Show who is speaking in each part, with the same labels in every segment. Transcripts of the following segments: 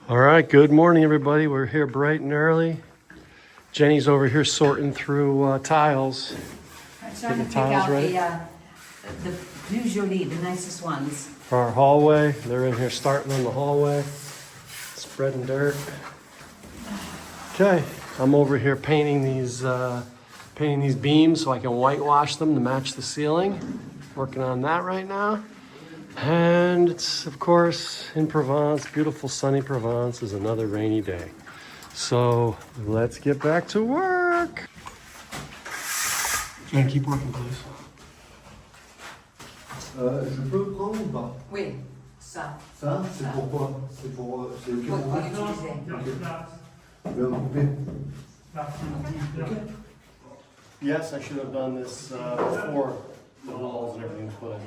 Speaker 1: All right, good morning, everybody. We're here bright and early. Jenny's over here sorting through tiles.
Speaker 2: I'm trying to pick out the plus jolie, the nicest ones.
Speaker 1: For our hallway. They're in here starting on the hallway, spreading dirt. Okay, I'm over here painting these beams so I can whitewash them to match the ceiling. Working on that right now. And it's, of course, in Provence, beautiful sunny Provence, is another rainy day. So let's get back to work. Jen, keep working, please.
Speaker 3: Je peux prendre ou pas?
Speaker 2: Oui, ça.
Speaker 3: Ça, c'est pourquoi? C'est pour... C'est ok pour
Speaker 2: Pour
Speaker 3: vous?
Speaker 2: utiliser.
Speaker 3: Je vais couper.
Speaker 1: Yes, I should have done this before the walls and everything was put in.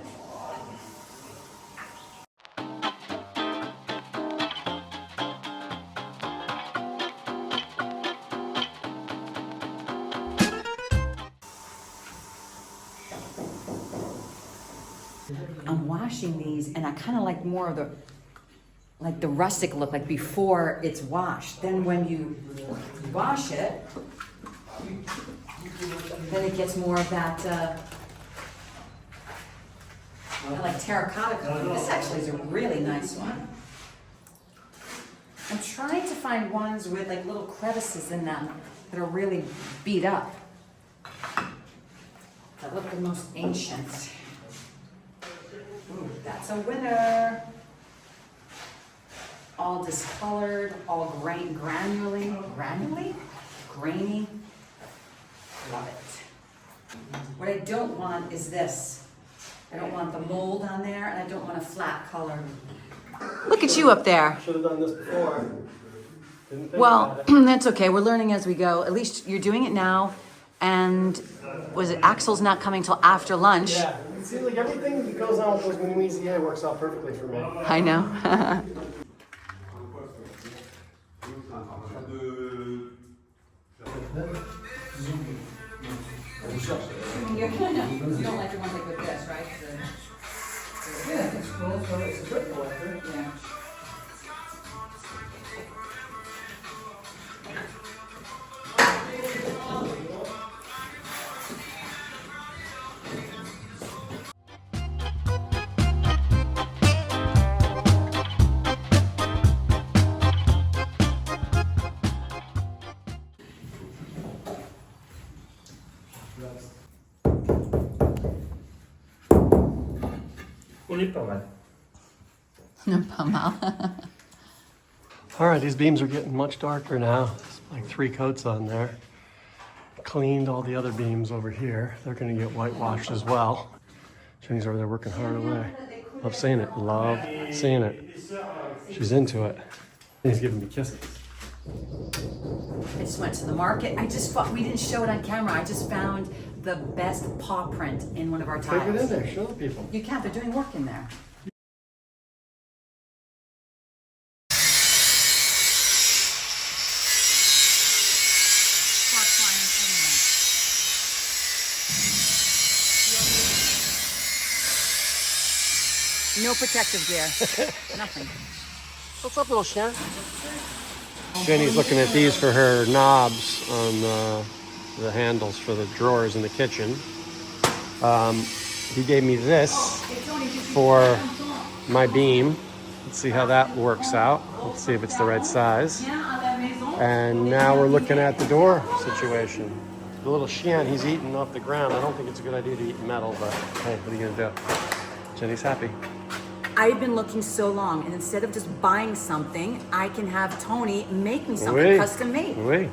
Speaker 2: I'm washing these and I kind of like more of the rustic look, like before it's washed. Then when you wash it, then it gets more of that like terracotta color. This actually is a really nice one. I'm trying to find ones with like little crevices in them that are really beat up. That look the most ancient. Ooh, that's a winner. All discolored, all granularly, grainy. Love it. What I don't want is this. I don't want the mold on there, and I don't want a flat color. Look at you up there.
Speaker 1: Should have done this before. Didn't think
Speaker 2: Well,
Speaker 1: about it.
Speaker 2: that's okay. We're learning as we go. At least you're doing it now. And was it Axel's not coming till after lunch?
Speaker 1: Yeah, it seems like everything that goes on with those mini EZA works out perfectly for me.
Speaker 2: I know. You don't like the ones like with this, right?
Speaker 1: Yeah, it's cool. So it's a trip collector.
Speaker 2: Yeah.
Speaker 4: On est pas mal.
Speaker 2: Pas mal.
Speaker 1: All right, these beams are getting much darker now. There's like 3 coats on there. Cleaned all the other beams over here. They're gonna get whitewashed as well. Jenny's over there working hard away. Love seeing it, love seeing it. She's into it. He's giving me kisses.
Speaker 2: I just went to the market. We didn't show it on camera. I just found the best paw print in one of our
Speaker 1: Take it in
Speaker 2: tiles.
Speaker 1: there, show the people.
Speaker 2: You can't, they're doing work in there. No protective gear. Nothing.
Speaker 1: What's up, little chien? Jenny's looking at these for her knobs on the handles for the drawers in the kitchen. He gave me this for my beam. Let's see how that works out. Let's see if it's the right size. And now we're looking at the door situation. The little chien, he's eating off the ground. I don't think it's a good idea to eat metal, but hey, what are you gonna do? Jenny's happy.
Speaker 2: I've been looking so long, and instead of just buying something, I can have Tony make me something
Speaker 1: Oui.
Speaker 2: custom made.
Speaker 1: Oui.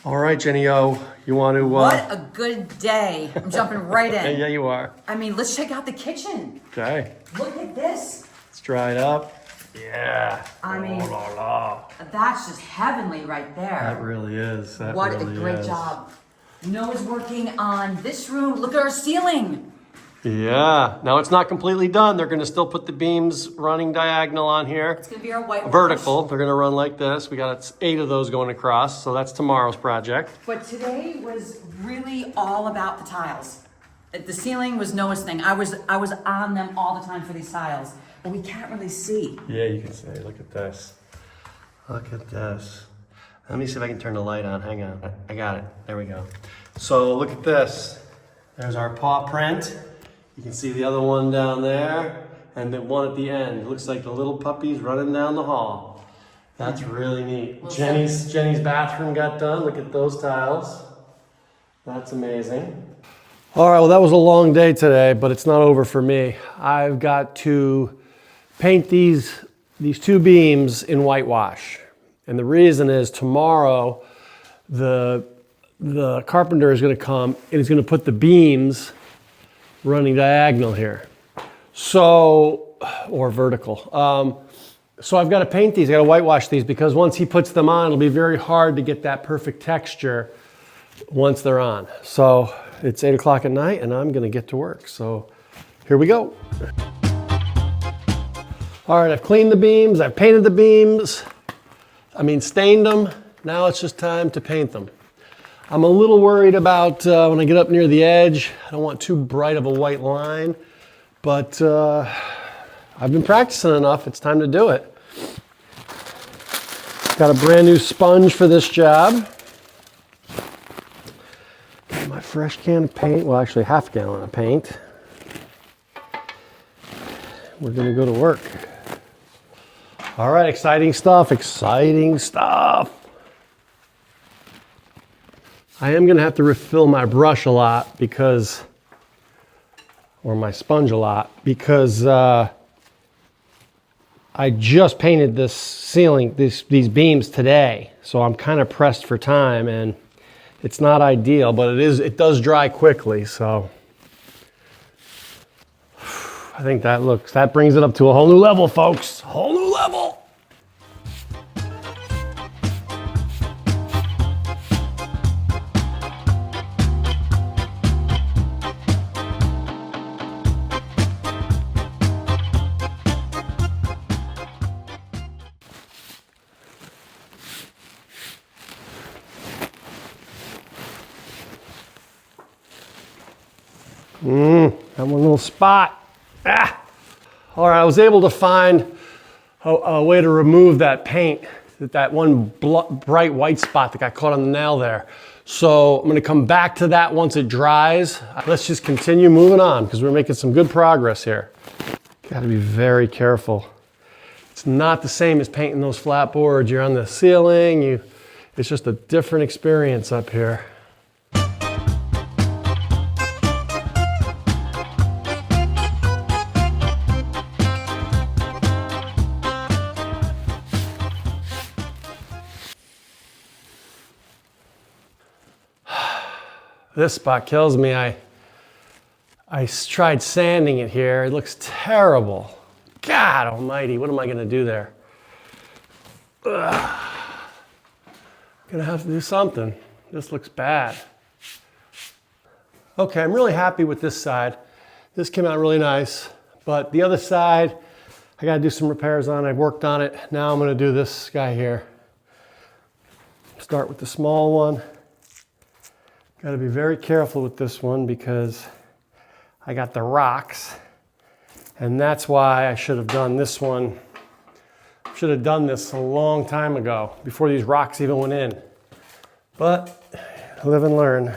Speaker 1: All right, Jenny O, you want to...
Speaker 2: What a good day. I'm jumping right in.
Speaker 1: Yeah, you are.
Speaker 2: I mean, let's check out the kitchen.
Speaker 1: Okay,
Speaker 2: Look at this.
Speaker 1: it's dried up. Yeah.
Speaker 2: I mean,
Speaker 1: Oh, la, la.
Speaker 2: that's just heavenly right there.
Speaker 1: That really is. That
Speaker 2: What
Speaker 1: really
Speaker 2: a great
Speaker 1: is.
Speaker 2: job. Noah's working on this room. Look at our ceiling.
Speaker 1: Yeah. Now it's not completely done. They're going to still put the beams running diagonal on here.
Speaker 2: It's gonna be our whitewash.
Speaker 1: Vertical. They're going to run like this. We got 8 of those going across. So that's tomorrow's project.
Speaker 2: But today was really all about the tiles. The ceiling was Noah's thing. I was on them all the time for these tiles, but we can't really see.
Speaker 1: Yeah, you can see. Look at this. Look at this. Let me see if I can turn the light on. Hang on. I got it. There we go. So look at this. There's our paw print. You can see the other one down there and the one at the end. It looks like the little puppies running down the hall. That's really neat. Jenny's bathroom got done. Look at those tiles. That's amazing. All right, well, that was a long day today, but it's not over for me. I've got to paint these 2 beams in whitewash. And the reason is tomorrow, the carpenter is going to come and he's going to put the beams running diagonal here. So, or vertical. So I've got to paint these, I got to whitewash these because once he puts them on, it'll be very hard to get that perfect texture once they're on. So it's 8 o'clock at night and I'm going to get to work. So here we go. All right, I've cleaned the beams, I've painted the beams. Stained them. Now it's just time to paint them. I'm a little worried about when I get up near the edge. I don't want too bright of a white line, but I've been practicing enough. It's time to do it. Got a brand new sponge for this job. Got my fresh can of paint. Well, actually half a gallon of paint. We're gonna go to work. All right, exciting stuff, exciting stuff. I am gonna have to refill my brush a lot because, or my sponge a lot, because I just painted this ceiling, these beams today. So I'm kind of pressed for time and it's not ideal, but it does dry quickly, so. I think that brings it up to a whole new level, folks. Whole new level. That one little spot. All right, I was able to find a way to remove that paint, that one bright white spot that got caught on the nail there. So I'm gonna come back to that once it dries. Let's just continue moving on because we're making some good progress here. Gotta be very careful. It's not the same as painting those flat boards. You're on the ceiling, it's just a different experience up here. This spot kills me. I tried sanding it here. It looks terrible. God almighty, what am I gonna do there? Ugh. Gonna have to do something. This looks bad. Okay, I'm really happy with this side. This came out really nice, but the other side, I gotta do some repairs on. I've worked on it. Now I'm gonna do this guy here. Start with the small one. Got to be very careful with this one because I got the rocks, and that's why I should have done this one. Should have done this a long time ago before these rocks even went in. But live and learn.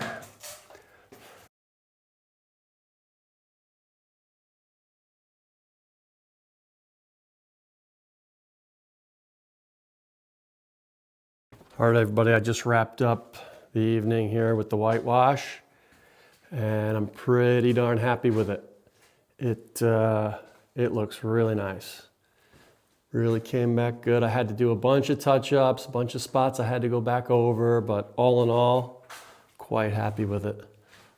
Speaker 1: All right, everybody, I just wrapped up the evening here with the whitewash and I'm pretty darn happy with it. It looks really nice. Really came back good. I had to do a bunch of touch-ups, a bunch of spots I had to go back over, but all in all, quite happy with it.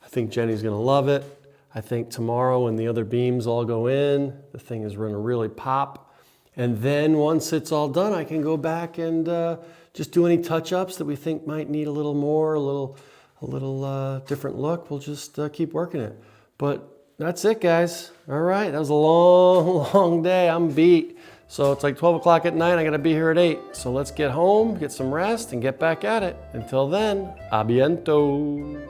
Speaker 1: I think Jenny's gonna love it. I think tomorrow when the other beams all go in, the thing is gonna really pop. And then once it's all done, I can go back and just do any touch-ups that we think might need a little more, a little different look. We'll just keep working it. But that's it, guys. All right, that was a long, long day. I'm beat. So it's like 12 o'clock at night. I gotta be here at 8. So let's get home, get some rest, and get back at it. Until then, a biento.